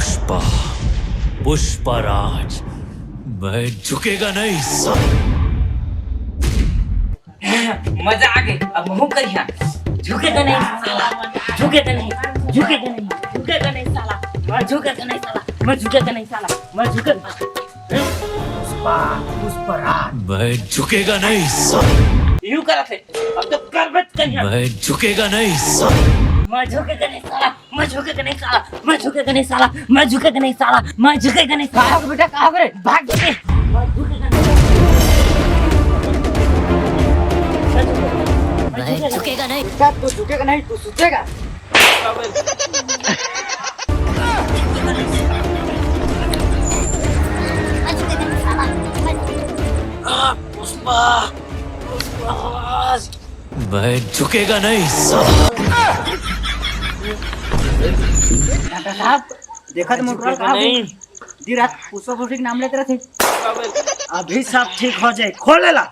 पुष्पा, पुष्पराज, मैं झुकेगा नहीं साला। मजा आ गई। अब मुंह करिया। झुकेगा नहीं साला, झुकेगा नहीं, झुकेगा नहीं, झुकेगा नहीं साला, मैं झुकेगा नहीं साला, मैं झुकेगा नहीं साला, मैं झुकेगा। पुष्पा, पुष्पराज, मैं झुकेगा नहीं साला। यूं करा थे। अब तो कर मत करिया। मैं झुकेगा नहीं साला। मैं झुकेगा नहीं साला, मैं झुकेगा नहीं साला, मैं झुकेगा नहीं साला, मैं झुकेगा नहीं साला, मैं झुकेगा नहीं साला। बेटा कहाँ गए? भाग बेटे। मैं झुकेगा नहीं, मैं झुकेगा नहीं। क्या तू झुकेगा नहीं? तू सोचेगा। पुष्पा, पुष्पराज, मैं झुकेगा नहीं साला। डॉक्टर साहब देखा तो मोटर कहाँ नहीं दी रात पुष्पा के नाम लेते रहे थे। अभी सब ठीक हो जाए। खोल ला।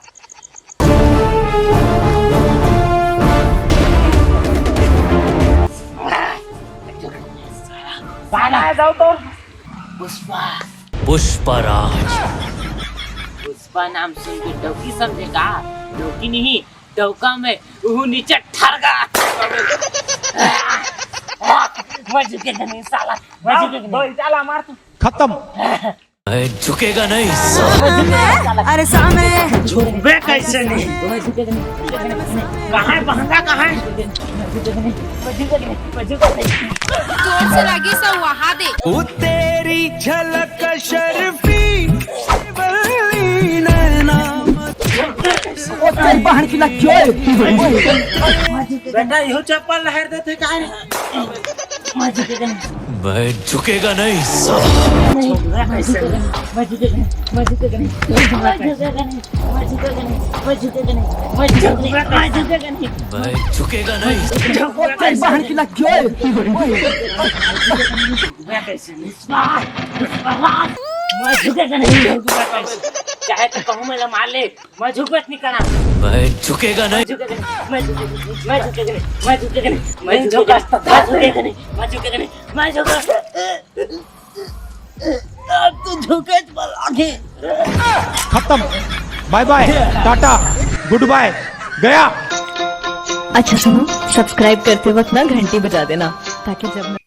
बाहर जाओ तो। पुष्पा, पुष्पराज, पुष्पा नाम सुन के डौकी समझेगा? डौकी नहीं, डौका में वो नीचे ठरगा। मैं झुकेगा नहीं साला, मैं झुकेगा नहीं साला। मार तू खत्म। मैं झुकेगा नहीं साला। अरे सामने झुकबे कैसे नहीं? मैं झुकेगा नहीं। कहाँ है बहंगा? कहाँ है? मैं झुकेगा नहीं, मैं झुकेगा नहीं, मैं झुकेगा नहीं। जोर से लगी सब वहाँ दे। वो तेरी झलक शर्फी बाहर की लग क्यों? बेटा यो चप्पल लहर देते काहे? मैं झुकेगा नहीं, मैं झुकेगा नहीं साला। मैं झुकेगा नहीं, मैं झुकेगा नहीं, मैं झुकेगा नहीं, मैं झुकेगा नहीं, मैं झुकेगा नहीं, मैं झुकेगा नहीं, मैं झुकेगा नहीं, मैं झुकेगा नहीं। बाहर की लग क्यों? मैं झुकेगा नहीं। चाहे तो कहूँ मैं मार ले, मैं झुकत नहीं करा। मैं झुकेगा नहीं। झुकेगा नहीं, मैं झुकेगा नहीं, मैं झुकेगा नहीं, मैं झुकेगा नहीं, मैं झुकेगा नहीं, मैं झुकेगा नहीं, मैं झुकेगा। अब तू झुके तो आगे। खत्म। बाय बाय, टाटा, गुड बाय, गया। अच्छा सुनो, सब्सक्राइब करते वक्त ना घंटी बजा देना ताकि जब मैं